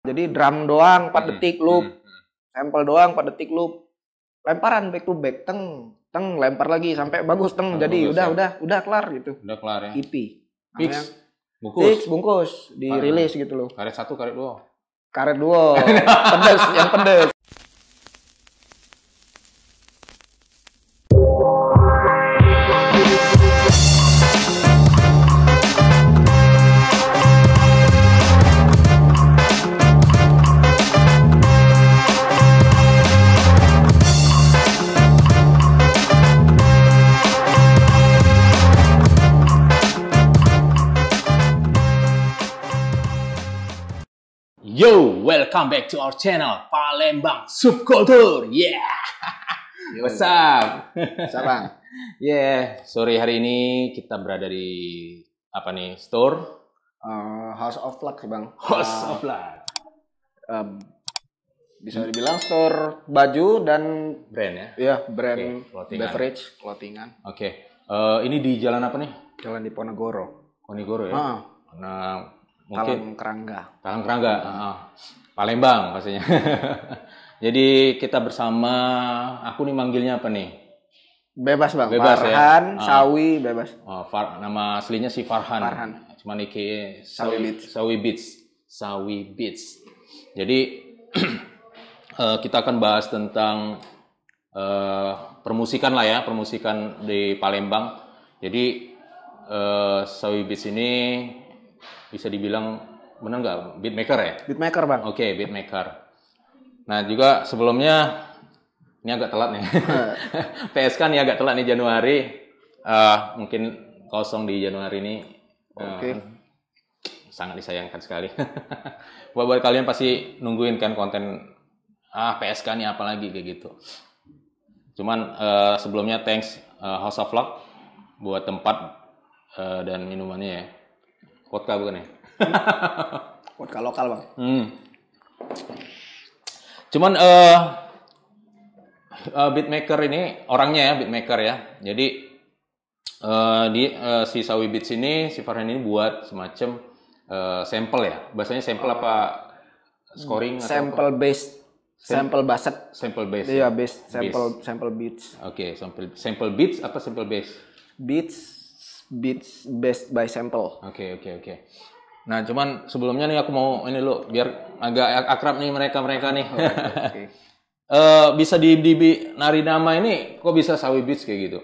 Jadi drum doang 4 detik loop. Sample doang 4 detik loop. Lemparan back to back, teng lempar lagi sampai bagus jadi bagus, udah kelar gitu. Udah kelar ya. EP. Fix bungkus dirilis gitu loh. Karet 1, karet 2. Karet 2. Pedes, yang pedes. Yo, welcome back to our channel Palembang Subculture. Yeah. What's up? Bang? Yeah, sorry hari ini kita berada di apa nih? Store House of Luck sih, Bang. House of Luck. Bisa dibilang store baju dan Brand ya? Iya, brand Okay, beverage, clothingan. Oke. Ini di jalan apa nih? Jalan di Ponegoro. Ponegoro ya? Nah, mungkin Talang Kerangga. Palembang pastinya. Jadi kita bersama, aku nih manggilnya apa nih? Bebas, Bang. Bebas, Farhan, ya? Sawi, bebas. Nama aslinya si Farhan. Cuma niki Sawi Beats. Jadi kita akan bahas tentang permusikan lah ya, permusikan di Palembang. Jadi Sawi Beats ini bisa dibilang benar nggak beatmaker ya? Beatmaker, Bang. Oke, beatmaker. Nah juga sebelumnya ini agak telat nih. PSK nih agak telat nih Januari. Mungkin kosong di Januari ini. Sangat disayangkan sekali. buat kalian pasti nungguin kan konten PSK nih apa lagi kayak gitu. Cuman sebelumnya thanks House of Luck buat tempat dan minumannya ya. Vodka bukan ya? Vodka lokal, Bang. Cuman beatmaker ini orangnya ya beatmaker ya. Jadi si Sawi Beats ini, si Farhan ini buat semacam sample ya. Bahasanya sample apa scoring sample based, sample based. Sample based. Iya, based sample beats. Oke, sample beats apa sample bass? Beats based by sample. Oke. Nah, cuman sebelumnya nih aku mau ini lo biar agak akrab nih mereka nih. Okay. Bisa di nari nama ini kok bisa Sawi Beats kayak gitu?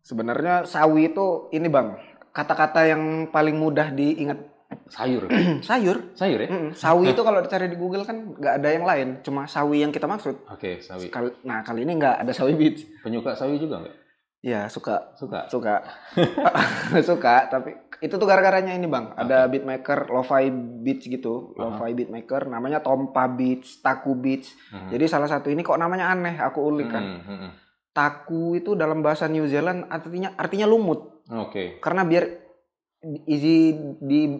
Sebenarnya sawi itu ini, Bang, kata-kata yang paling mudah diingat. Sayur ya? Sawi itu kalau dicari di Google kan nggak ada yang lain, cuma sawi yang kita maksud. Oke, sawi. Kali ini nggak ada Sawi Beats. Penyuka sawi juga nggak? Ya, suka. Suka, tapi itu tuh gara-garanya ini, Bang. Ada beatmaker lo-fi beats gitu, lo-fi beatmaker namanya Tompa Beats, Taku Beats. Jadi salah satu ini kok namanya aneh, aku ulik kan. Taku itu dalam bahasa New Zealand artinya lumut. Oke. Karena biar easy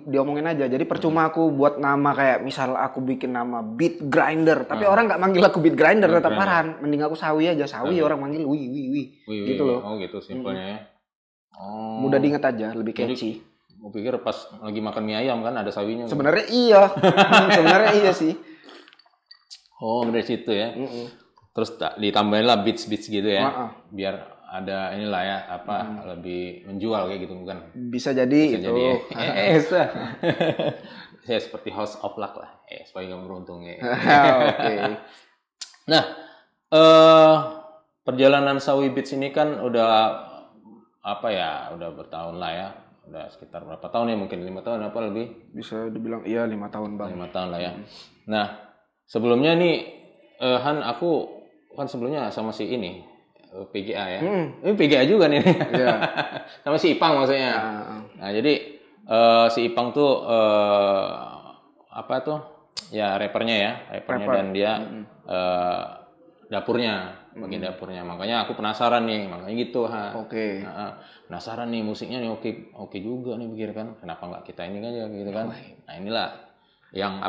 diomongin aja. Jadi percuma aku buat nama kayak misal aku bikin nama Beat Grinder, tapi orang nggak manggil aku Beat Grinder, tetap Farhan. Mending aku Sawi aja. Sawi orang manggil wi gitu loh. Oh gitu simpelnya ya. Oh. Mudah diingat aja, lebih catchy. Gue pikir pas lagi makan mie ayam kan ada sawinya. Sebenarnya iya. Sebenarnya iya sih. Oh, dari situ ya. Terus ditambahin lah beats gitu ya. Biar ada inilah ya lebih menjual kayak gitu bukan? Bisa jadi itu. Saya seperti House of Luck lah. Supaya nggak beruntung ya. Oke. Nah, perjalanan Sawi Beats ini kan udah udah bertahun lah ya. Udah sekitar berapa tahun ya, mungkin 5 tahun apa lebih? Bisa dibilang iya 5 tahun, Bang. 5 tahun lah ya. Nah, sebelumnya nih Han, aku kan sebelumnya sama si ini PGA ya. Ini PGA juga nih. Iya. Sama si Ipang maksudnya. Nah, jadi si Ipang tuh ya rappernya dan dia bagian dapurnya. Makanya aku penasaran nih, makanya gitu Oke. Penasaran nih musiknya nih oke juga nih pikir kan. Kenapa nggak kita ini aja gitu kan. Nah, inilah yang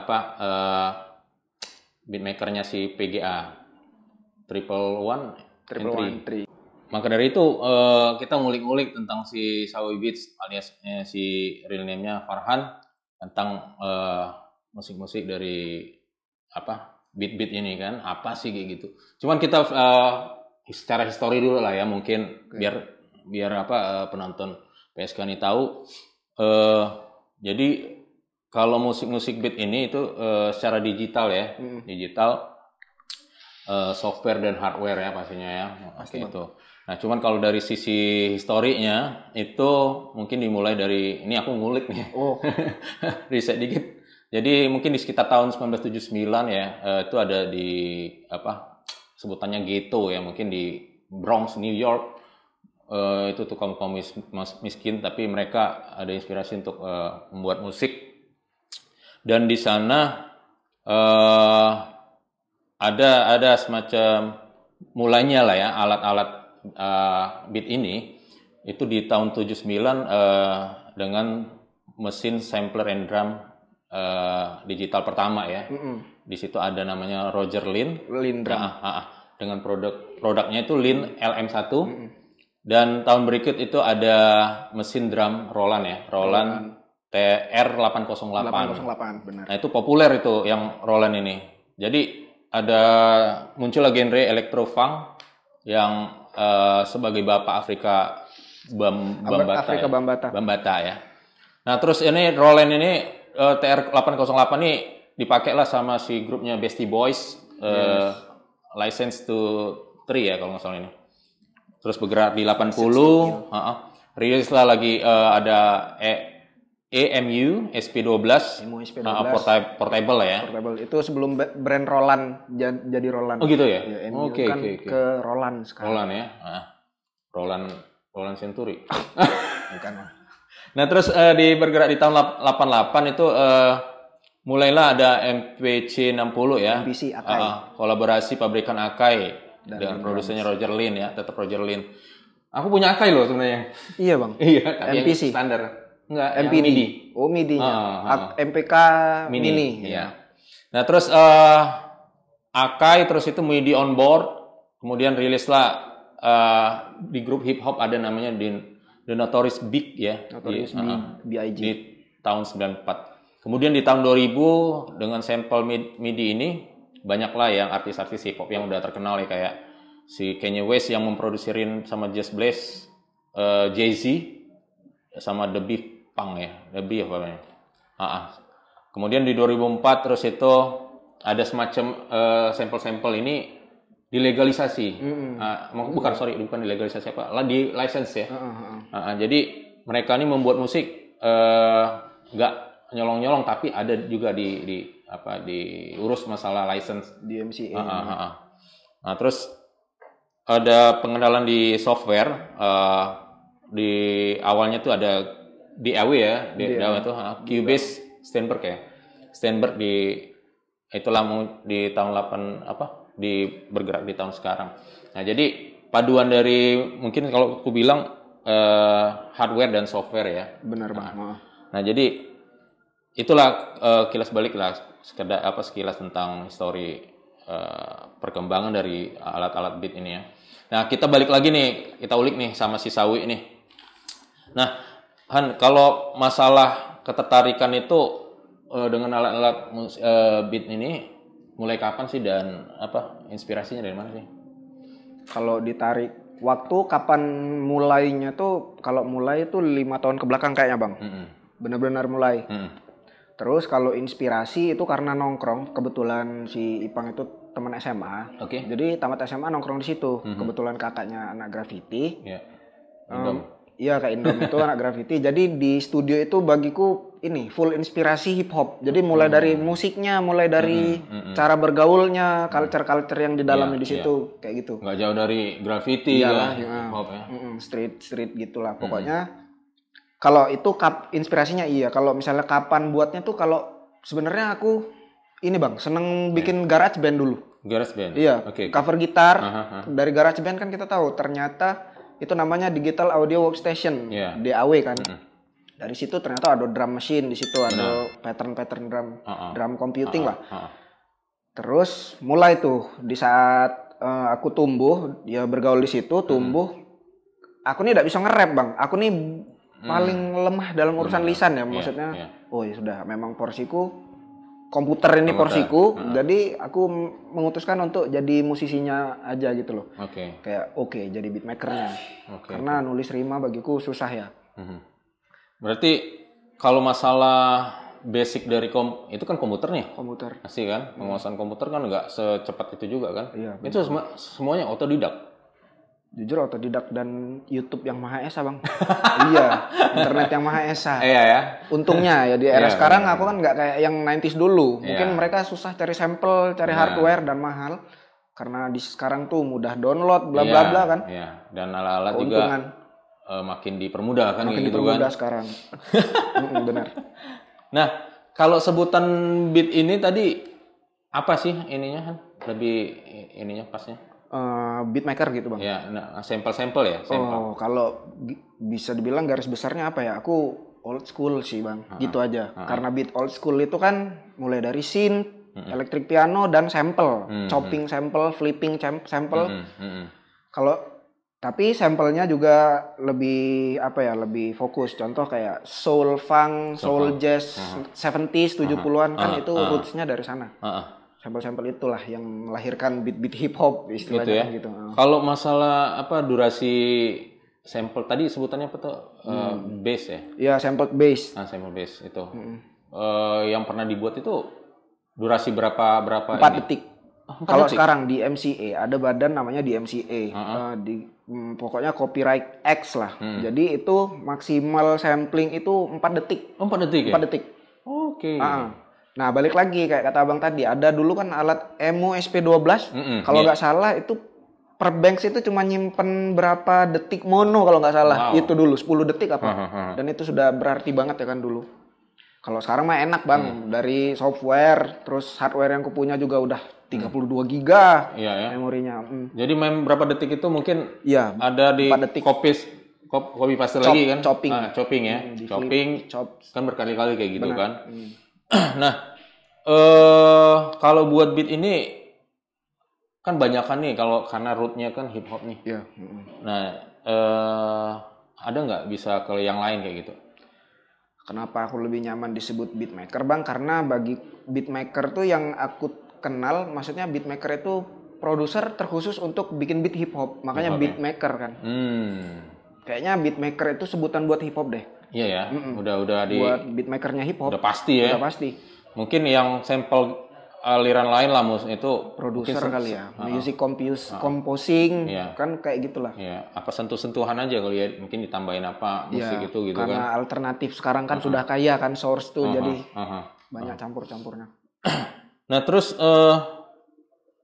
beatmakernya si PGA Triple One. Maka dari itu kita ngulik-ngulik tentang si Sawi Beats alias si real name-nya Farhan, tentang musik-musik dari apa beat-beat ini kan apa sih kayak gitu. Cuman kita secara histori dulu lah ya mungkin biar apa penonton PSK ini tahu. Jadi kalau musik-musik beat ini itu secara digital ya, digital software dan hardware ya pastinya ya. Oke itu. Nah, cuman kalau dari sisi historinya itu mungkin dimulai dari ini aku ngulik nih. Oh, riset dikit. Jadi mungkin di sekitar tahun 1979 ya, itu ada di apa sebutannya ghetto ya, mungkin di Bronx, New York. Itu tuh kaum miskin, tapi mereka ada inspirasi untuk membuat musik. Dan di sana ada semacam mulainya lah ya alat-alat beat ini itu di tahun 79 dengan mesin sampler and drum digital pertama ya. Di situ ada namanya Roger Linn Drum. Dengan produknya itu Linn LM1. Dan tahun berikut itu ada mesin drum Roland ya, Roland TR808. 808 benar. Nah, itu populer itu yang Roland ini. Jadi ada muncul genre electro funk yang sebagai bapak Afrika Bambata ya. Nah, terus ini Roland ini TR808 ini dipakailah sama si grupnya Beastie Boys, License to 3 ya kalau nggak salah ini. Terus bergerak di 80, rilislah lagi ada EMU SP12, portable lah ya. Portable itu sebelum brand Roland jadi Roland. Oh gitu ya? Oke. Ke Roland sekarang. Roland ya. Roland Century. Bukan. Nah, terus bergerak di tahun 88 itu mulailah ada MPC 60 ya. MPC Akai. Kolaborasi pabrikan Akai dengan produsernya Roger Linn ya, tetap Roger Linn. Aku punya Akai loh sebenarnya. Iya, Bang. Iya, MPC standar. Enggak, MPD. Oh, MIDI-nya. MPK Mini. Iya. Nah, terus Akai terus itu MIDI on board. Kemudian rilislah di grup hip hop ada namanya The Notorious Big ya. Notorious B.I.G. Di tahun 94. Kemudian di tahun 2000 dengan sampel MIDI ini banyaklah yang artis-artis hip hop yang udah terkenal ya kayak si Kanye West yang memproduserin sama Just Blaze, Jay-Z sama The Beef Punk ya, The Beef apa namanya. Kemudian di 2004 terus itu ada semacam sampel-sampel ini dilegalisasi. Bukan dilegalisasi apa? Di license ya. Jadi mereka ini membuat musik nggak nyolong-nyolong tapi ada juga diurus masalah license di MCA. Nah, terus ada pengenalan di software di awalnya tuh ada DAW ya, DAW itu Cubase Steinberg ya. Steinberg itulah di tahun 8 bergerak di tahun sekarang. Nah, jadi paduan dari mungkin kalau aku bilang hardware dan software ya. Benar, Bang. Nah, jadi itulah kilas balik lah sekilas tentang histori perkembangan dari alat-alat beat ini ya. Nah, kita balik lagi nih, kita ulik nih sama si Sawi nih. Nah, Han, kalau masalah ketertarikan itu dengan alat-alat beat ini mulai kapan sih dan inspirasinya dari mana sih? Kalau ditarik waktu kapan mulainya tuh, kalau mulai itu 5 tahun ke belakang kayaknya, Bang. Benar-benar mulai. Terus kalau inspirasi itu karena nongkrong, kebetulan si Ipang itu teman SMA. Oke. Jadi tamat SMA nongkrong di situ. Kebetulan kakaknya anak graffiti. Iya. Iya, Kak Indom itu anak graffiti. Jadi di studio itu bagiku ini full inspirasi hip hop. Jadi mulai dari musiknya, mulai dari cara bergaulnya, culture yang di dalamnya di situ, kayak gitu. Nggak jauh dari graffiti ya, hip hop ya. Street gitulah. Pokoknya kalau itu inspirasinya iya. Kalau misalnya kapan buatnya tuh, kalau sebenarnya aku ini, Bang, seneng bikin garage band dulu. Garage band? Iya. Okay. Cover gitar. Dari garage band kan kita tahu ternyata itu namanya Digital Audio Workstation, DAW kan. Dari situ ternyata ada drum machine, di situ ada pattern drum computing lah. Terus mulai tuh di saat aku tumbuh, ya bergaul di situ, tumbuh. Aku nih tidak bisa nge-rap, Bang. Aku nih paling lemah dalam urusan lisan ya, maksudnya. Oh ya sudah, memang porsiku komputer ini porsiku, jadi aku memutuskan untuk jadi musisinya aja gitu loh. Kayak jadi beatmakernya. Karena nulis rima bagiku susah ya. Berarti kalau masalah basic dari itu kan komputer nih. Komputer. Pasti kan, penguasaan komputer kan nggak secepat itu juga kan. Iya. Itu semuanya otodidak. Jujur otodidak dan YouTube yang Maha Esa bang. Iya, internet yang Maha Esa. Iya ya. Untungnya ya di era sekarang aku kan nggak kayak yang 90s dulu. Mungkin mereka susah cari sampel, cari hardware dan mahal. Karena di sekarang tuh mudah download, bla bla bla kan. Iya. Dan alat-alat juga makin dipermudah kan makin gitu dipermudah kan. Sekarang. Benar. Nah, kalau sebutan beat ini tadi apa sih ininya kan? Lebih ininya pasnya? Beatmaker gitu bang. Ya, sampel-sampel ya. Oh, kalau bisa dibilang garis besarnya apa ya? Aku old school sih bang, gitu aja. Karena beat old school itu kan mulai dari synth, electric piano dan sample, chopping sample, flipping sample. Kalau tapi sampelnya juga lebih lebih fokus. Contoh kayak soul funk, soul jazz, 70s, 70-an kan itu rootsnya dari sana. Sampel-sampel itulah yang melahirkan beat-beat hip hop istilahnya gitu. Kalau masalah durasi sampel tadi sebutannya apa tuh? Bass ya? Iya, sample bass. Sample bass itu. Yang pernah dibuat itu durasi berapa 4 detik. Kalau sekarang di MCA ada badan namanya di MCA. Pokoknya copyright X lah. Jadi itu maksimal sampling itu 4 detik. 4 detik ya? 4 detik. Oke. Nah balik lagi kayak kata abang tadi, ada dulu kan alat EMU SP12, kalau nggak salah itu per banks itu cuma nyimpen berapa detik mono kalau nggak salah. Itu dulu 10 detik apa, dan itu sudah berarti banget ya kan dulu. Kalau sekarang mah enak bang, dari software, terus hardware yang kupunya juga udah 32 giga memorinya. Jadi main berapa detik itu mungkin ada di copy paste lagi kan? Chopping ya, chopping kan berkali-kali kayak gitu kan. Nah, kalau buat beat ini kan banyakan nih karena rootnya kan hip hop nih. Iya. Nah, ada nggak bisa ke yang lain kayak gitu? Kenapa aku lebih nyaman disebut beatmaker bang? Karena bagi beatmaker tuh yang aku kenal, maksudnya beatmaker itu produser terkhusus untuk bikin beat hip hop, makanya beatmaker kan. Kayaknya beatmaker itu sebutan buat hip hop deh. Iya ya, udah buat beatmakernya hip hop. Udah pasti ya. Udah pasti. Mungkin yang sampel aliran lain lah itu produser kali ya. Music composing kan kayak gitulah. Iya, apa sentuh-sentuhan aja kali ya, mungkin ditambahin apa musik itu gitu karena kan. Alternatif sekarang kan sudah kaya kan source tuh, jadi banyak campur-campurnya. Nah, terus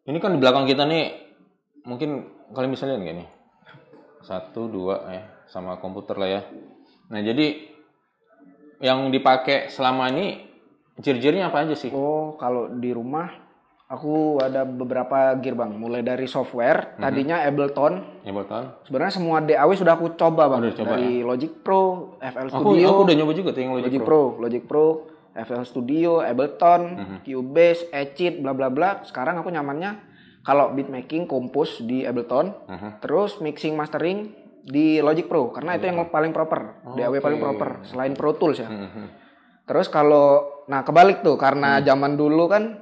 ini kan di belakang kita nih mungkin kalian bisa lihat nggak nih? 1, 2 ya, sama komputer lah ya. Nah, jadi yang dipakai selama ini gear-gearnya apa aja sih? Oh, kalau di rumah aku ada beberapa gear bang. Mulai dari software, tadinya Ableton. Sebenarnya semua DAW sudah aku coba bang. Dari Logic Pro, FL Studio. Aku udah nyoba juga tuh yang Logic Pro. Logic Pro, FL Studio, Ableton, Cubase, Acid, bla bla bla. Sekarang aku nyamannya kalau beat making, compose di Ableton, terus mixing, mastering di Logic Pro, karena itu yang paling proper, DAW paling proper, selain Pro Tools ya. Terus kebalik tuh, karena zaman dulu kan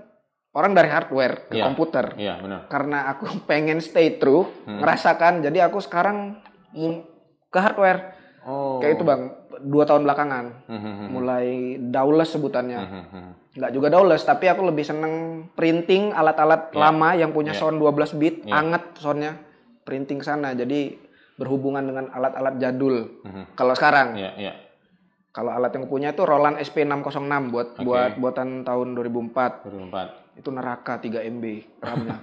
orang dari hardware ke komputer. Iya, benar. Karena aku pengen stay true, ngerasakan, jadi aku sekarang ke hardware. Kayak itu bang, 2 tahun belakangan, mulai dawless sebutannya. Nggak juga dawless, tapi aku lebih seneng printing alat-alat lama yang punya sound 12 bit, anget soundnya, printing sana. Jadi berhubungan dengan alat-alat jadul. Kalau sekarang, kalau alat yang punya itu Roland SP606 buat buatan tahun 2004. Itu neraka 3 MB RAM-nya.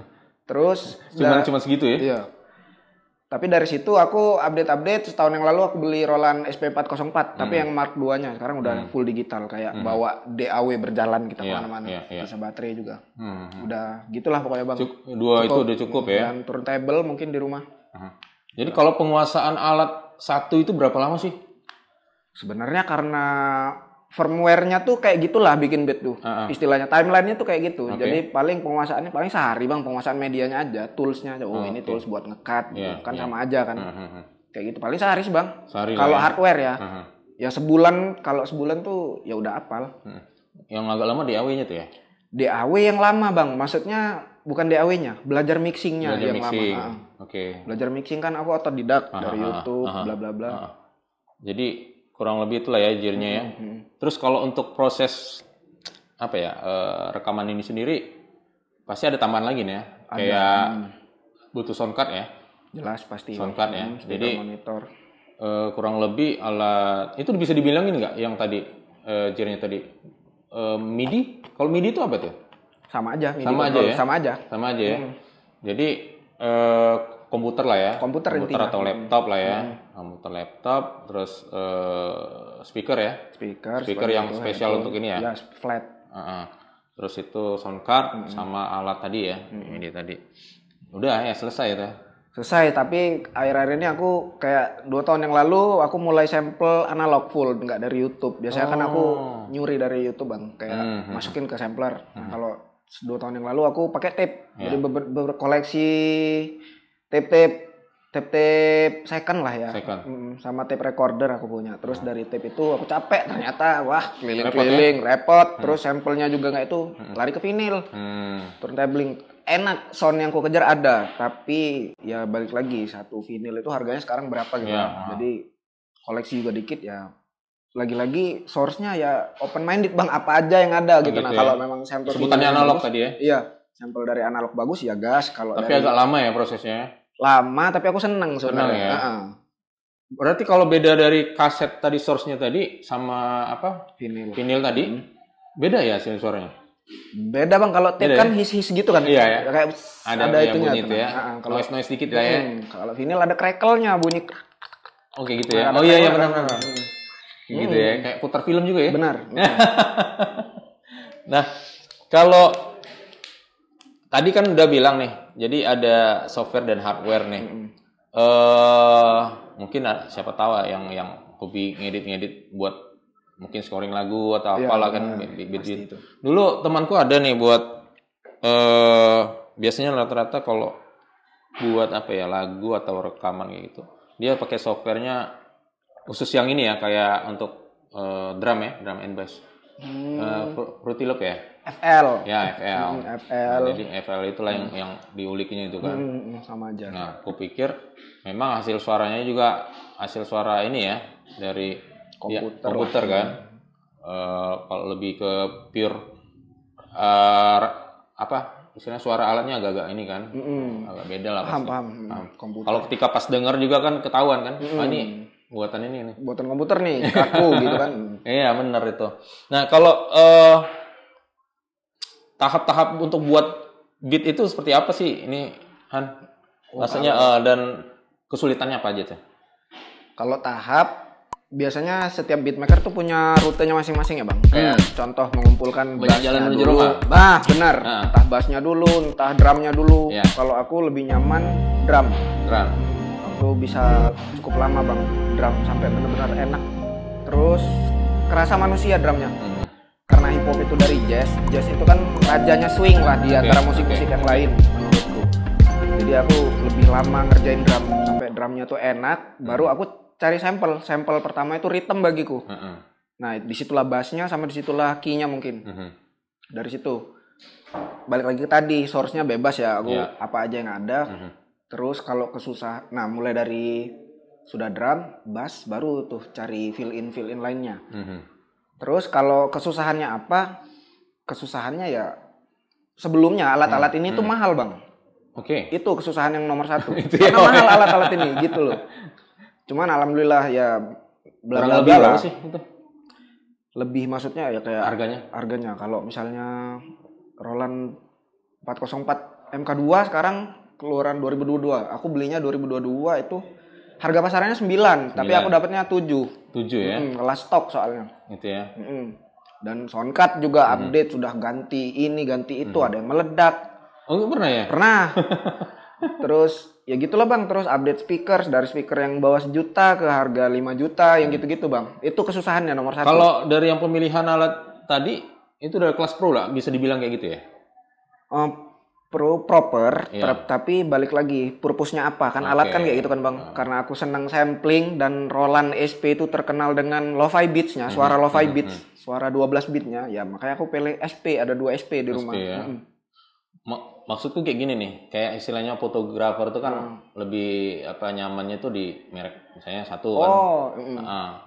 Terus cuma segitu ya? Iya. Tapi dari situ aku update setahun yang lalu aku beli Roland SP404, tapi yang Mark 2-nya sekarang udah full digital, kayak bawa DAW berjalan kita kemana-mana, bisa baterai juga. Udah gitulah pokoknya bang. Itu udah cukup ya. Dan turntable mungkin di rumah. Jadi kalau penguasaan alat satu itu berapa lama sih? Sebenarnya karena firmware-nya tuh kayak gitulah bikin beat tuh. Istilahnya timeline-nya tuh kayak gitu. Jadi paling penguasaannya paling sehari bang, penguasaan medianya aja, tools-nya aja. Ini tools buat nge-cut kan sama aja kan. Kayak gitu paling sehari sih bang. Kalau hardware ya. Ya sebulan, kalau sebulan tuh ya udah apal. Yang agak lama DAW-nya tuh ya. DAW yang lama bang, maksudnya bukan DAW-nya, belajar mixingnya yang mixing. lama. Oke. Belajar mixing kan aku otodidak dari YouTube, bla bla bla. Jadi kurang lebih itulah ya gearnya ya. Terus kalau untuk proses apa ya rekaman ini sendiri pasti ada tambahan lagi nih ya, kayak butuh soundcard ya. Jelas pasti. Soundcard ya. Jadi monitor. Kurang lebih alat itu bisa dibilangin nggak yang tadi gearnya tadi MIDI? Kalau MIDI itu apa tuh? Sama aja. MIDI sama aja ya. Sama aja ya. Jadi komputer lah ya. Komputer atau laptop lah ya. Komputer laptop, terus speaker ya. Speaker yang spesial untuk ini ya. Ya, flat. Terus itu sound card sama alat tadi ya. Ini tadi. Udah ya selesai itu. Selesai, tapi akhir-akhir ini aku kayak 2 tahun yang lalu aku mulai sampel analog full, nggak dari YouTube. Biasanya kan aku nyuri dari YouTube bang, kayak masukin ke sampler. Nah, kalau 2 tahun yang lalu aku pakai tape, jadi berkoleksi tape second lah ya, sama tape recorder aku punya. Terus dari tape itu aku capek ternyata, wah keliling-keliling, repot. Terus sampelnya juga nggak itu, lari ke vinyl, turntable. Enak sound yang ku kejar ada, tapi ya balik lagi satu vinyl itu harganya sekarang berapa gitu. Jadi koleksi juga dikit ya. Lagi-lagi source-nya ya open minded bang, apa aja yang ada gitu. Nah kalau memang sampel sebutannya analog bagus, tadi ya. Iya, sampel dari analog bagus ya gas. Kalau tapi dari, agak lama ya prosesnya. Lama, tapi aku seneng sebenarnya. Ya. Berarti kalau beda dari kaset tadi source-nya tadi sama apa? Vinyl tadi. Beda ya hasil suaranya? Beda bang, kalau tape kan his-his gitu kan. Iya ya. Kayak ada itunya bunyi itu ya. Kalau noise dikit lah ya. Kalau vinyl ada crackle-nya bunyi. Oke gitu ya. Oh iya benar. Gitu ya. Kayak putar film juga ya. Benar. Nah, kalau tadi kan udah bilang nih. Jadi ada software dan hardware nih. Mungkin siapa tahu yang hobi ngedit buat mungkin scoring lagu atau apalah kan beat. Dulu temanku ada nih buat biasanya rata-rata kalau buat apa ya lagu atau rekaman gitu. Dia pakai softwarenya khusus yang ini ya kayak untuk drum and bass. Fruity Loop ya? FL. Ya, FL. FL. Nah, jadi FL itulah yang diuliknya itu kan. Sama aja. Nah, aku pikir memang hasil suaranya juga hasil suara ini ya dari komputer kan. Kalau lebih ke pure apa istilahnya suara alatnya agak-agak ini kan. Agak beda lah pasti. Paham. Kalau ketika pas denger juga kan ketahuan kan. Ini buatan ini nih. Buatan komputer nih, kaku gitu kan. Iya, benar itu. Nah, kalau tahap-tahap untuk buat beat itu seperti apa sih ini Han? Rasanya dan kesulitannya apa aja tuh? Kalau tahap biasanya setiap beatmaker tuh punya rutenya masing-masing ya bang. Kayak contoh mengumpulkan bassnya dulu. Nah benar. Entah bassnya dulu, entah drumnya dulu. Kalau aku lebih nyaman drum. Aku bisa cukup lama bang drum sampai benar-benar enak. Terus kerasa manusia drumnya. Karena hip hop itu dari jazz itu kan rajanya swing lah di antara musik-musik yang lain menurutku. Jadi aku lebih lama ngerjain drum sampai drumnya tuh enak. Baru aku cari sampel pertama itu rhythm bagiku. Nah disitulah bassnya sama disitulah key-nya mungkin. Dari situ balik lagi ke tadi source-nya bebas ya aku apa aja yang ada. Terus kalau kesusah, nah mulai dari sudah drum, bass, baru tuh cari fill in lainnya. Terus kalau kesusahannya apa? Kesusahannya ya sebelumnya alat-alat ini tuh mahal bang. Itu kesusahan yang nomor 1. Karena mahal alat-alat ini gitu loh. Cuman alhamdulillah ya lebih berapa sih itu? Lebih maksudnya ya kayak harganya. Kalau misalnya Roland 404 MK2 sekarang keluaran 2022. Aku belinya 2022 itu harga pasarannya 9, tapi aku dapatnya 7 ya. Kelas stok soalnya. Itu ya. Dan soundcard juga update sudah ganti ini ganti itu, ada yang meledak. Oh, pernah ya? Pernah. Terus ya gitulah bang, terus update speaker dari speaker yang bawah 1 juta ke harga 5 juta yang gitu-gitu bang. Itu kesusahannya nomor 1. Kalau dari yang pemilihan alat tadi itu dari kelas pro lah, bisa dibilang kayak gitu ya? proper, tapi balik lagi purpose-nya apa kan, alat kan kayak gitu kan Bang. Karena aku senang sampling dan Roland SP itu terkenal dengan lo-fi beats-nya, suara lo-fi beats, suara 12 beat-nya, ya makanya aku pilih SP, ada 2 SP di rumah. Ya. Maksudku kayak gini nih, kayak istilahnya fotografer itu kan lebih nyamannya tuh di merek misalnya satu kan.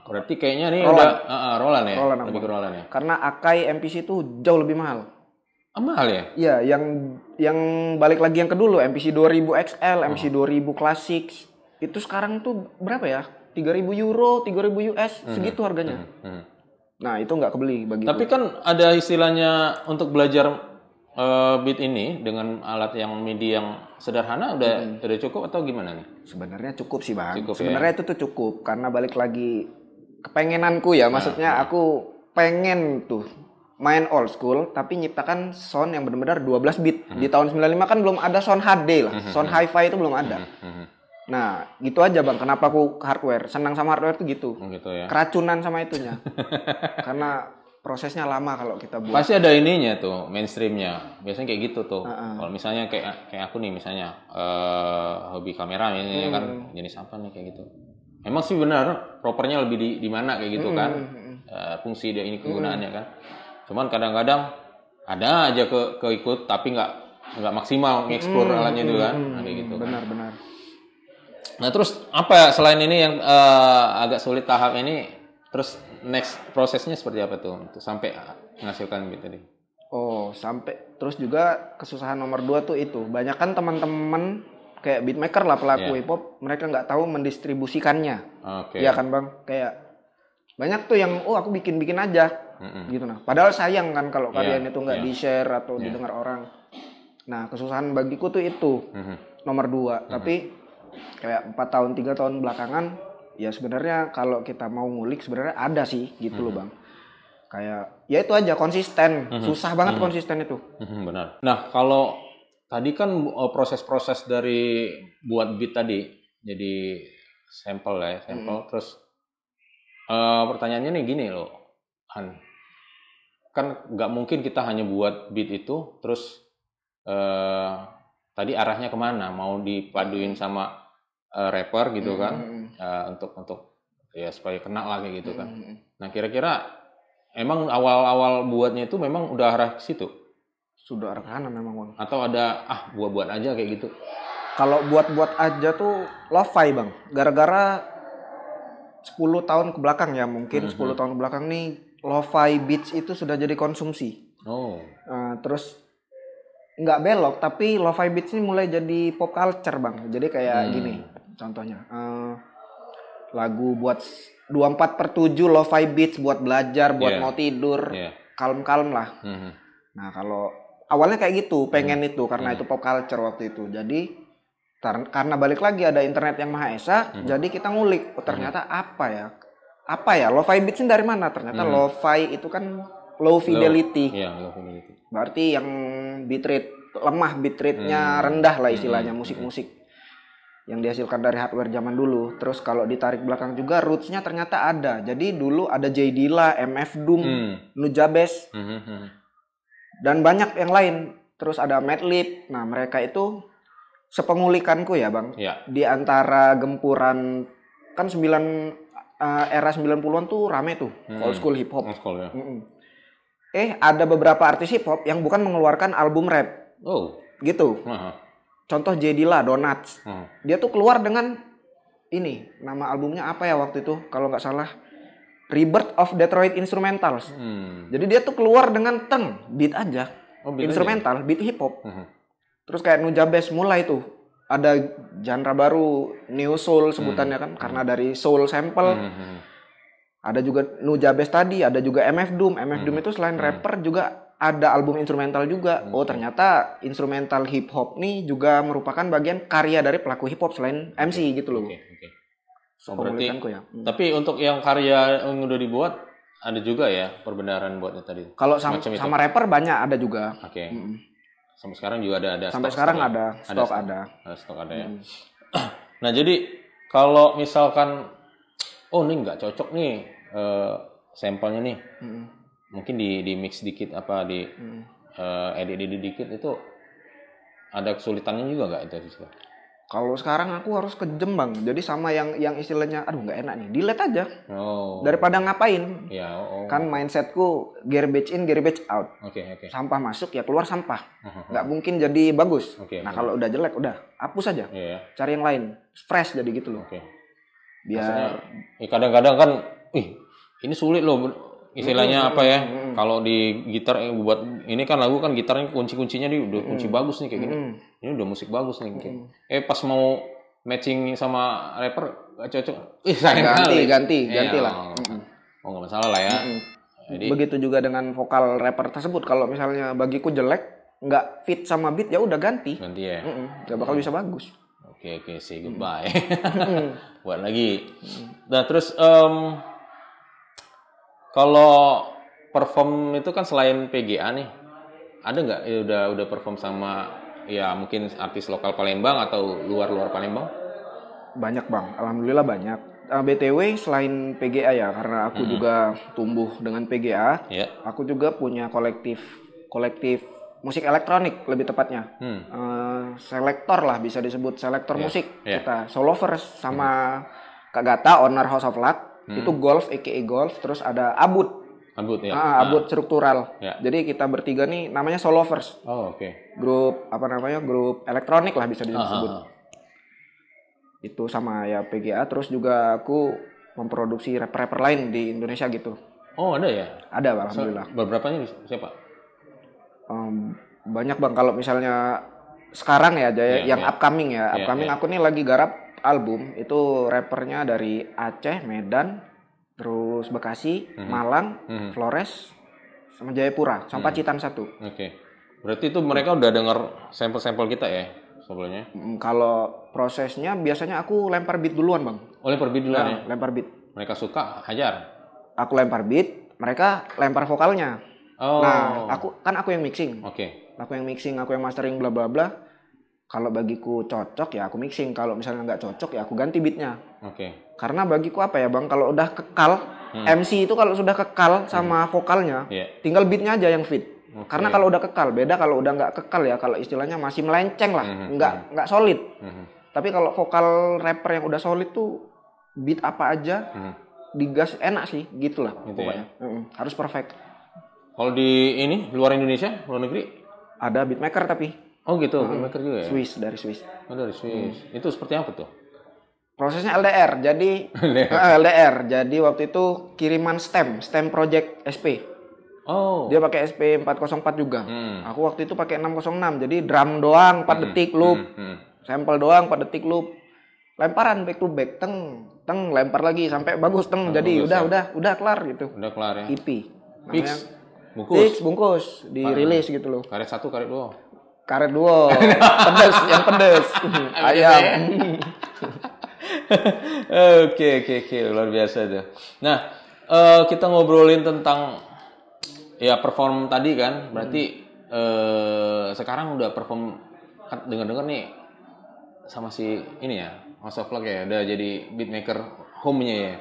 Berarti kayaknya nih Roland. Udah Roland ya. Roland lebih ke Roland ya. Karena Akai MPC itu jauh lebih mahal. Mahal ya? Iya, yang balik lagi yang ke dulu MPC 2000 XL, MPC 2000 Classic. Itu sekarang tuh berapa ya? 3.000 euro, 3.000 US, segitu harganya. Nah, itu nggak kebeli bagi. Tapi kan ada istilahnya untuk belajar beat ini dengan alat yang MIDI yang sederhana udah cukup atau gimana nih? Sebenarnya cukup sih Bang. Sebenarnya itu tuh cukup karena balik lagi kepengenanku ya, maksudnya aku pengen tuh main old school tapi nyiptakan sound yang benar-benar 12 bit. Di tahun 95 kan belum ada sound HD lah, sound hi-fi itu belum ada. Nah, gitu aja Bang. Kenapa aku hardware? Senang sama hardware tuh gitu. Gitu ya. Keracunan sama itunya. Karena prosesnya lama kalau kita buat. Pasti ada ininya tuh, mainstreamnya. Biasanya kayak gitu tuh. Kalau misalnya kayak aku nih misalnya hobi kamera ini kan jenis apa nih kayak gitu. Emang sih benar, propernya lebih di mana kayak gitu kan. Fungsi dia ini kegunaannya kan. Cuman kadang-kadang ada aja keikut tapi nggak maksimal mengeksplor alatnya itu kan. Kayak gitu. Benar. Nah, terus apa selain ini yang agak sulit tahap ini? Terus next prosesnya seperti apa tuh untuk sampai menghasilkan beat tadi? Sampai terus juga kesusahan nomor 2 tuh itu. Banyak kan teman-teman kayak beatmaker lah pelaku hip hop, mereka nggak tahu mendistribusikannya. Iya kan Bang? Kayak banyak tuh yang aku bikin aja gitu nah. Padahal sayang kan kalau kalian itu nggak di-share atau didengar orang. Nah, kesusahan bagiku tuh itu nomor 2. Tapi kayak 4 tahun 3 tahun belakangan ya sebenarnya kalau kita mau ngulik sebenarnya ada sih gitu loh Bang. Kayak ya itu aja konsisten. Susah banget konsisten itu. Benar. Nah, kalau tadi kan proses-proses dari buat beat tadi jadi sampel. Terus pertanyaannya nih gini loh, Han. Kan nggak mungkin kita hanya buat beat itu terus tadi arahnya kemana? Mau dipaduin sama rapper gitu kan? Untuk ya supaya kena lah kayak gitu kan. Nah, kira-kira emang awal-awal buatnya itu memang udah arah ke situ? Sudah arah kanan memang Bang. Atau ada buat-buat aja kayak gitu? Kalau buat-buat aja tuh lo-fi Bang. Gara-gara 10 tahun ke belakang ya mungkin 10 tahun ke belakang nih lo-fi beats itu sudah jadi konsumsi. Terus nggak belok tapi lo-fi beats ini mulai jadi pop culture Bang. Jadi kayak gini contohnya. Lagu buat 24/7 lo-fi beats buat belajar, buat mau tidur, kalem-kalem lah. Nah, kalau awalnya kayak gitu, pengen itu karena itu pop culture waktu itu. Jadi karena balik lagi ada internet yang Maha Esa, jadi kita ngulik, ternyata apa ya? Lo-fi beats ini dari mana? Ternyata lo-fi itu kan low fidelity. Low fidelity. Berarti yang bitrate lemah, bitrate-nya rendah lah istilahnya musik-musik yang dihasilkan dari hardware zaman dulu. Terus kalau ditarik belakang juga roots-nya ternyata ada. Jadi dulu ada J Dilla, MF Doom, Nujabes, dan banyak yang lain. Terus ada Madlib. Nah, mereka itu sepengulikanku ya Bang. Di antara gempuran kan era 90-an tuh rame tuh old school hip hop. Ada beberapa artis hip hop yang bukan mengeluarkan album rap. Gitu. Contoh J Dilla, Donuts. Dia tuh keluar dengan ini, nama albumnya apa ya waktu itu? Kalau nggak salah, Rebirth of Detroit Instrumentals. Jadi dia tuh keluar dengan beat aja, instrumental, beat hip hop. Terus kayak Nujabes mulai tuh ada genre baru, New Soul sebutannya kan, karena dari soul sample. Ada juga Nujabes tadi, ada juga MF Doom. MF Doom itu selain rapper juga ada album instrumental juga. Ternyata instrumental hip hop nih juga merupakan bagian karya dari pelaku hip hop selain MC gitu loh. Berarti, tapi untuk yang karya yang udah dibuat ada juga ya perbenaran buatnya tadi. Kalau sama rapper banyak ada juga. Sampai sekarang juga ada. Sampai sekarang ada stok ada ya. Nah, jadi kalau misalkan ini nggak cocok nih sampelnya nih. Mungkin di mix dikit edit dikit itu ada kesulitannya juga nggak itu Siska? Kalau sekarang aku harus kejem bang, jadi sama yang istilahnya, aduh nggak enak nih, delete aja. Daripada ngapain? Ya, Kan mindsetku garbage in, garbage out. Oke. Sampah masuk ya keluar sampah, nggak mungkin jadi bagus. Nah kalau udah jelek udah hapus aja, cari yang lain, fresh jadi gitu loh. Biar kadang-kadang kan, ini sulit loh, istilahnya apa ya? Kalau di gitar buat ini kan lagu kan gitarnya kunci-kuncinya udah kunci bagus nih kayak gini. Ini udah musik bagus nih. Pas mau matching sama rapper gak cocok. Ganti lah. Nggak masalah lah ya. Jadi, begitu juga dengan vokal rapper tersebut. Kalau misalnya bagiku jelek, nggak fit sama beat ya udah ganti. Ganti ya. Nggak bakal bisa bagus. Oke, say goodbye. Buat lagi. Nah terus kalau perform itu kan selain PGA nih, ada nggak udah perform sama ya mungkin artis lokal Palembang atau luar Palembang? Banyak bang, alhamdulillah banyak. BTW selain PGA ya, karena aku juga tumbuh dengan PGA, aku juga punya kolektif musik elektronik lebih tepatnya. Selektor lah bisa disebut selektor musik. Kita Solovers sama Kak Gata, owner House of Luck, itu golf, aka golf. Terus ada Abut ya. Abut struktural. Jadi kita bertiga nih namanya Solovers. Grup grup elektronik lah bisa disebut. Itu sama ya PGA. Terus juga aku memproduksi rapper lain di Indonesia gitu. Oh ada ya? Ada alhamdulillah. Beberapanya siapa? Banyak bang. Kalau misalnya sekarang ya yang upcoming ya. Upcoming aku nih lagi garap album. Itu rappernya dari Aceh, Medan, terus Bekasi, Malang, Flores, sama Jayapura, sama Pacitan 1. Berarti itu mereka udah dengar sampel-sampel kita ya sebelumnya? Kalau prosesnya biasanya aku lempar beat duluan bang. Lempar beat duluan ya? Lempar beat. Mereka suka, hajar? Aku lempar beat, mereka lempar vokalnya. Nah, aku yang mixing. Aku yang mixing, aku yang mastering, bla bla bla. Kalau bagiku cocok ya aku mixing. Kalau misalnya nggak cocok ya aku ganti beatnya. Karena bagiku apa ya bang, kalau udah kekal, MC itu kalau sudah kekal sama vokalnya, tinggal beatnya aja yang fit. Karena kalau udah kekal, beda kalau udah nggak kekal ya, kalau istilahnya masih melenceng lah, nggak solid. Tapi kalau vokal rapper yang udah solid tuh, beat apa aja, digas enak sih, gitulah pokoknya. Harus perfect. Kalau di luar Indonesia, luar negeri? Ada beatmaker tapi. Oh gitu, beatmaker juga ya? Dari Swiss. Oh dari Swiss. Itu seperti apa tuh? Prosesnya LDR, LDR. Jadi waktu itu kiriman stem project SP. Dia pakai SP 404 juga. Aku waktu itu pakai 606. Jadi drum doang 4 detik loop. Sampel doang 4 detik loop. Lemparan back to back, teng, lempar lagi sampai bagus Jadi udah kelar gitu. Udah kelar ya. EP. Fix. Bungkus dirilis gitu loh. Karet 1, karet 2. Karet 2. Yang pedes. Ayam. Oke, luar biasa tuh. Nah, kita ngobrolin tentang ya perform tadi kan, berarti sekarang udah perform, dengar-dengar nih sama si ini ya, House of Luck ya, udah jadi beatmaker home-nya ya.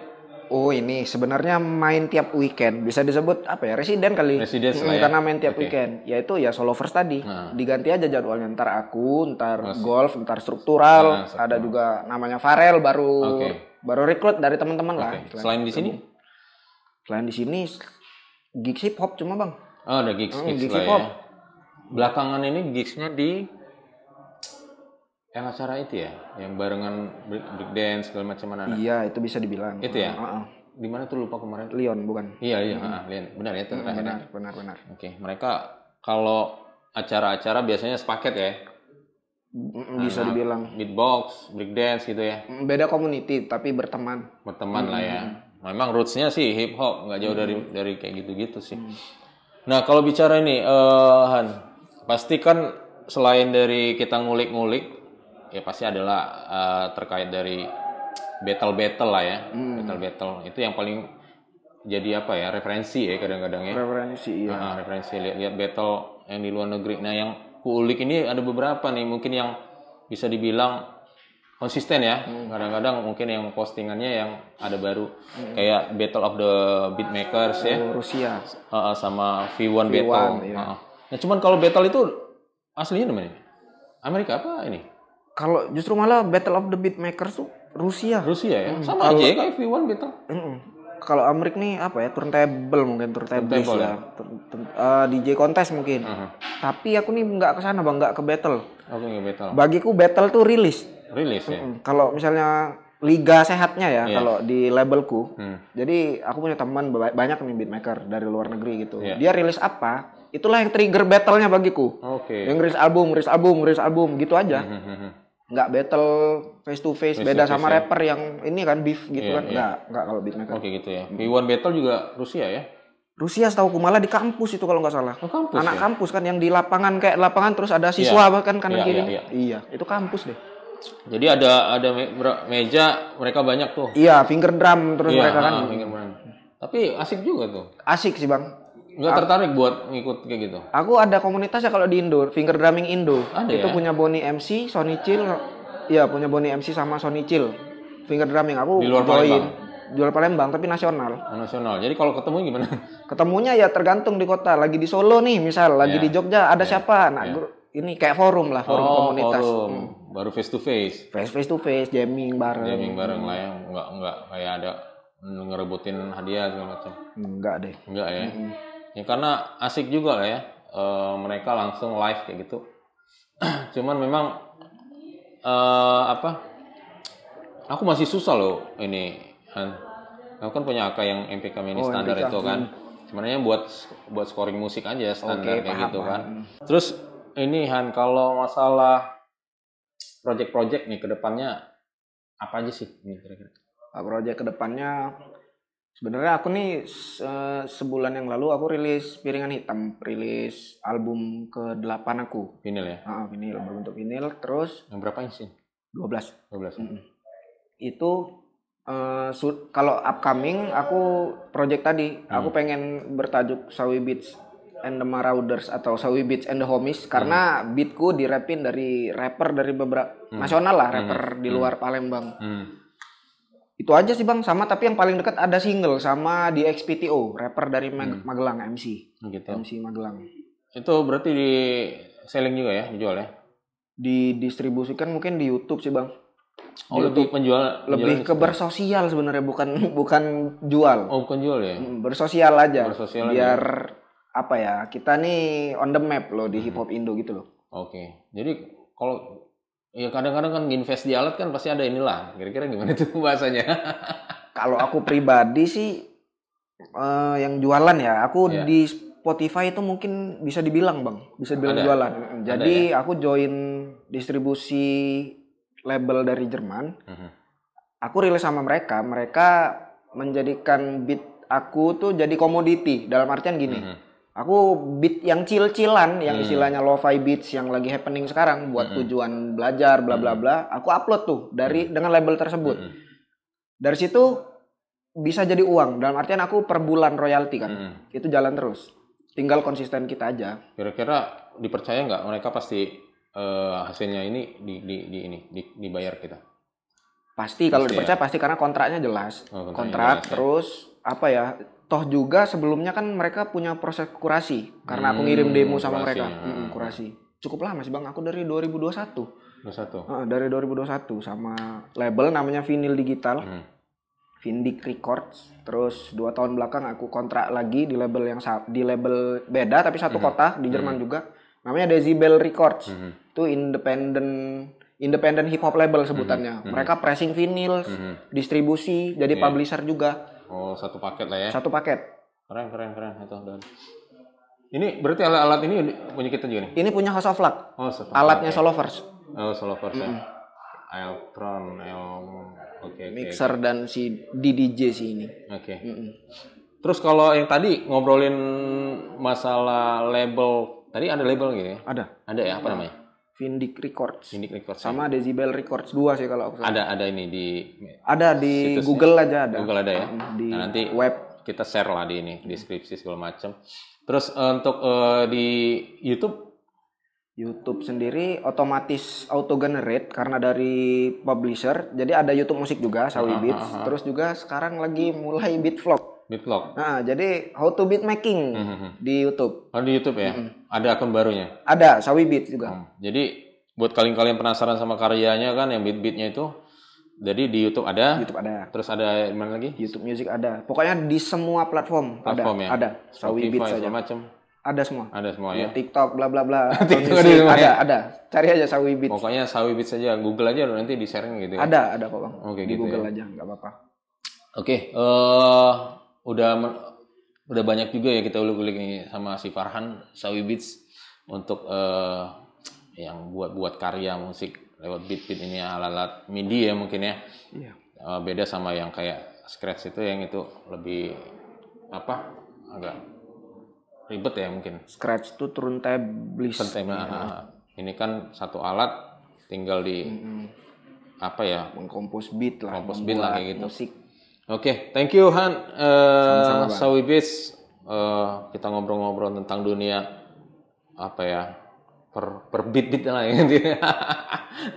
Oh ini sebenarnya main tiap weekend, bisa disebut apa ya, residen kali. Residen lah ya. Karena main tiap weekend, yaitu ya Solovers tadi. Diganti aja jadwalnya, ntar aku, ntar golf, ntar struktural. Ada juga namanya Farel baru rekrut dari teman-teman lah. Selain di sini? Selain di sini gigs hip hop cuma bang. Oh ada gigs hip hop. Ya. Belakangan ini gigsnya di yang acara itu ya, yang barengan break dance segala macam mana? Iya, itu bisa dibilang. Itu ya? Di mana tuh lupa kemarin? Leon bukan? Iya, Leon. Benar ya itu. Benar. Oke, mereka kalau acara-acara biasanya sepaket ya? Bisa dibilang. Beatbox, break dance gitu ya? Beda community tapi berteman. Berteman lah ya. Memang roots-nya sih hip hop, nggak jauh dari kayak gitu-gitu sih. Nah, kalau bicara ini, Han, pasti kan selain dari kita ngulik-ngulik, ya pasti adalah terkait dari battle lah ya. Battle itu yang paling jadi apa ya, referensi ya kadang-kadang ya. Referensi iya. Referensi lihat battle yang di luar negeri. Nah yang kuulik ini ada beberapa nih, mungkin yang bisa dibilang konsisten ya. Kadang-kadang mungkin yang postingannya yang ada baru kayak Battle of the Beatmakers ya. Rusia. Sama V1 Battle. Iya. Nah cuman kalau battle itu aslinya di mana? Amerika apa ini? Kalau justru malah Battle of the Beatmakers tuh Rusia. Rusia ya? Sama aja ya kayak V1 Battle. Kalau Amerika nih apa ya, turntable mungkin, turntable ya. DJ kontes mungkin. Tapi aku nih nggak kesana bang, nggak ke battle. Oke, nggak battle. Bagiku battle tuh rilis ya. Kalau misalnya liga sehatnya ya, kalau di labelku. Jadi aku punya teman banyak nih beatmaker dari luar negeri gitu. Dia rilis apa, itulah yang trigger battle-nya bagiku. Yang rilis album gitu aja. Nggak battle face to face beda sama rapper yang ini kan beef gitu kan. Nggak kalau beatmaker. Oke gitu ya. V1 Battle juga Rusia ya? Rusia setahuku malah di kampus itu kalau nggak salah. Kampus, anak kampus kan yang di lapangan, kayak lapangan terus ada siswa bahkan kanan kiri. Iya, itu kampus deh. Jadi ada meja mereka banyak tuh. Iya, finger drum terus mereka kan. Finger drum. Tapi asik juga tuh. Asik sih bang. Nggak tertarik buat ngikut kayak gitu? Aku ada komunitasnya kalau di Indo, finger drumming Indo. Ada itu ya? punya Boni MC, Sony Chill. Iya, punya Boni MC sama Sony Chill. Finger drumming aku di luar Palembang. Jual Palembang tapi nasional. Nasional. Jadi kalau ketemu gimana? Ketemunya ya tergantung di kota. Lagi di Solo nih, misal lagi di Jogja ada siapa? Nah, ini kayak forum lah, forum komunitas. Forum. Baru face to face. Face to face, jamming bareng. Jamming bareng lah ya. Enggak kayak ada ngerebutin hadiah segala macam. Enggak deh. Enggak ya. Ya karena asik juga lah ya. Mereka langsung live kayak gitu. Cuman memang aku masih susah loh ini. Aku kan punya AK yang MPK mini standar MPK. Itu kan. Sebenarnya buat scoring musik aja standar kayak gitu kan. Terus ini Han, kalau masalah project-project nih kedepannya apa aja sih ini kira-kira? Project kedepannya sebenarnya aku nih sebulan yang lalu aku rilis Piringan Hitam, rilis album ke-8 aku. Vinyl ya? Vinyl, berbentuk vinyl. Terus yang berapa inci? 12. Itu kalau upcoming aku project tadi, aku pengen bertajuk Sawi Beats and the Marauders atau Sawi Beats and the Homies karena beatku dirapin dari rapper dari beberapa nasional lah, rapper di luar Palembang. Itu aja sih bang, sama tapi yang paling dekat ada single sama di XPTO, rapper dari Magelang, MC. Gitu. MC Magelang. Itu berarti di selling juga ya, dijual ya? Didistribusikan mungkin di YouTube sih bang. Lebih penjual lebih ke bersosial sebenarnya, bukan jual. Bukan jual ya? Bersosial aja. Biar apa ya, kita nih on the map loh di hip hop Indo gitu loh. Oke. Jadi kalau ya kadang-kadang kan invest di alat kan pasti ada inilah. Kira-kira gimana tuh bahasanya? Kalau aku pribadi sih yang jualan ya, aku di Spotify itu mungkin bisa dibilang bang, bisa dibilang jualan. Jadi aku join distribusi label dari Jerman. Aku rilis sama mereka menjadikan beat aku tuh jadi komoditi. Dalam artian gini, aku beat yang chill-chillan, yang istilahnya lo-fi beats yang lagi happening sekarang buat tujuan belajar bla bla bla, aku upload tuh dengan label tersebut. Dari situ bisa jadi uang. Dalam artian aku per bulan royalti kan. Itu jalan terus. Tinggal konsisten kita aja. Kira-kira dipercaya nggak mereka pasti hasilnya ini dibayar kita? Pasti kalau dipercaya pasti karena kontraknya jelas. Kontrak jelas, terus apa ya? Toh juga sebelumnya kan mereka punya proses kurasi karena aku ngirim demo sama mereka. Kurasi. Cukup lama sih bang. Aku dari 2021. Dari 2021 sama label namanya Vinyl Digital. Vindik Records. Terus 2 tahun belakang aku kontrak lagi di label label beda tapi satu kota di Jerman juga. Namanya Decibel Records. Itu independent hip hop label sebutannya. Mereka pressing vinyl, distribusi, jadi publisher juga. Oh, satu paket lah ya. Satu paket. Keren itu. Ini berarti alat-alat ini punya kita juga nih. Ini punya House of Luck. Alatnya Solovers. Solovers ya. Eltron, mixer dan si DDJ sih ini. Oke. Terus kalau yang tadi ngobrolin masalah label, tadi ada label gitu ya? Ada ya, apa namanya? Vindik Records. Sama ya? Decibel Records 2 sih kalau aku salah. Ada ini di Google aja ada. Google ada ya. Di nanti web kita share lah di ini, deskripsi segala macam. Terus untuk di YouTube sendiri otomatis auto generate karena dari publisher. Jadi ada YouTube musik juga, Sawi Beats. Terus juga sekarang lagi mulai beat vlog. Nah, jadi how to beat making di YouTube. Oh, di YouTube ya? Ada akun barunya? Ada, Sawi Beats juga. Jadi buat kalian penasaran sama karyanya kan, yang beat-beatnya itu, jadi di YouTube ada. YouTube ada. Terus ada di mana lagi? YouTube Music ada. Pokoknya di semua platform ada. Ya? Ada. Sawi Beats saja. Macam. Ada semua. Ada semua ya. TikTok bla bla bla. TikTok Music, ada, ada. Cari aja Sawi Beats. Pokoknya Sawi Beats saja, Google aja nanti di-sharing gitu ya. Ada kok Bang. Oke, di gitu Google ya. aja, nggak apa-apa. Oke, udah banyak juga ya kita ulik-ulik nih sama si Farhan Sawi Beats untuk yang buat karya musik lewat beat ini alat-alat MIDI ya mungkin ya. Iya. Beda sama yang kayak Scratch itu, yang itu lebih agak ribet ya mungkin. Scratch itu turntable. Ini kan satu alat tinggal di mengkompos beat lah, kompos beat lah kayak gitu. Musik. Oke, thank you Han. Sama-sama, Bang. Sawi Beats, kita ngobrol-ngobrol tentang dunia per beat lah ya.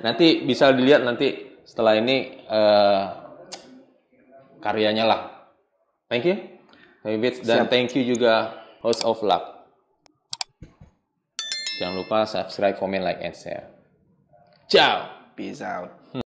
Nanti bisa dilihat nanti setelah ini karyanya lah. Thank you Sawi Beats, dan thank you juga House of Luck. Jangan lupa subscribe, comment, like, and share. Ciao. Peace out.